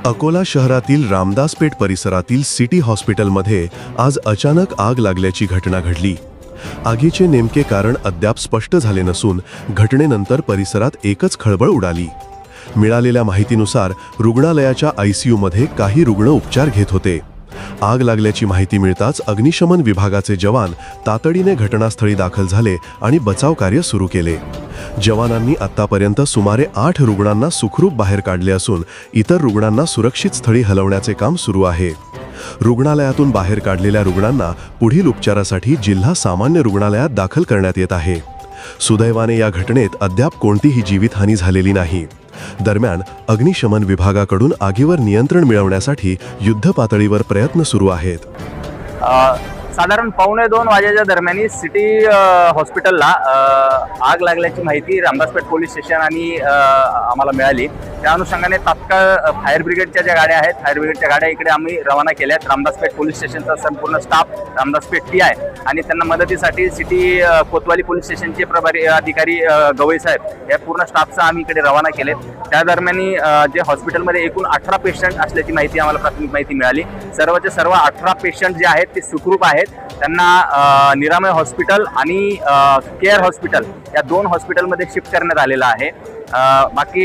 अकोला शहरातील रामदासपेठ परिसरातील सिटी हॉस्पिटलमध्ये आज अचानक आग लागल्याची घटना घडली। आगीचे नेमके कारण अद्याप स्पष्ट झाले नसून घटनेनंतर परिसरात एकच खळबळ उडाली। मिळालेल्या माहितीनुसार रुग्णालयाच्या आयसीयूमध्ये काही रुग्ण उपचार घेत होते। आग लागल्याची माहिती मिळताच अग्निशमन विभागाचे जवान तातडीने घटनास्थळी दाखल झाले आणि बचाव कार्य सुरू केले। जवानांनी आतापर्यंत सुमारे 8 रुग्णांना सुखरूप बाहेर काढले असून इतर रुग्णांना सुरक्षित स्थळी हलवण्याचे काम सुरू आहे। रुग्णालयातून बाहेर काढलेल्या रुग्णांना पुढील उपचारासाठी जिल्हा सामान्य रुग्णालयात दाखल करण्यात येत आहे। सुदैवाने या घटनेत अद्याप कोणतीही जीवितहानी झालेली नाही। दरम्यान अग्निशमन विभागाकडून आगीवर नियंत्रण मिळवण्यासाठी युद्ध पातळीवर प्रयत्न सुरू आहेत। साधारण 1:15 वाजेच्या दरम्यान सिटी हॉस्पिटलला आग लागल्याची माहिती रामदासपेठ पोलीस स्टेशन आणि आम्हाला मिळाली। त्या अनुषंगाने तात्काळ फायर ब्रिगेडच्या ज्या गाड्या आहेत, फायर ब्रिगेडच्या गाड्या इकडे आम्ही रवाना केल्यात। रामदासपेठ पोलीस स्टेशनचा संपूर्ण स्टाफ, रामदासपेठ PI आणि त्यांना मदतीसाठी सिटी कोतवाली पोलीस स्टेशनचे प्रभारी अधिकारी गवई साहेब या पूर्ण स्टाफचा आम्ही इकडे रवाना केलेत। त्या दरम्यान जे हॉस्पिटलमध्ये एकूण 18 पेशंट असल्याची माहिती आम्हाला प्राथमिक माहिती मिळाली। सर्वचे सर्व 18 पेशंट जे आहेत ते सुखरूप आहेत। त्यांना निरामय हॉस्पिटल आणि केअर हॉस्पिटल या 2 हॉस्पिटलमध्ये शिफ्ट करण्यात आलेलं आहे। बाकी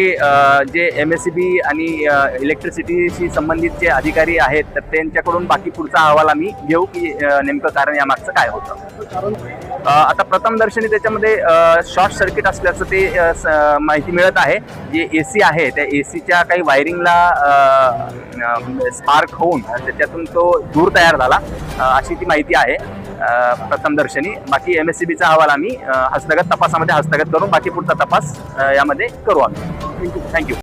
जे MSCB आणि इलेक्ट्रिसिटीशी संबंधित जे अधिकारी आहेत तर त्यांच्याकडून बाकी पुढचा अहवाल आम्ही घेऊ की नेमकं कारण यामागचं काय होतं। आता प्रथमदर्शनी त्याच्यामध्ये शॉर्ट सर्किट असल्याचं ते माहिती मिळत आहे। जे AC आहे त्या ACच्या काही वायरिंगला स्पार्क होऊन त्याच्यातून तो धूर तयार झाला अशी ती माहिती आहे प्रथमदर्शनी। बाकी MSCBचा अहवाल आम्ही हस्तगत तपासामध्ये हस्तगत करून बाकी पुढचा तपास यामध्ये करू आम्ही। थँक्यू।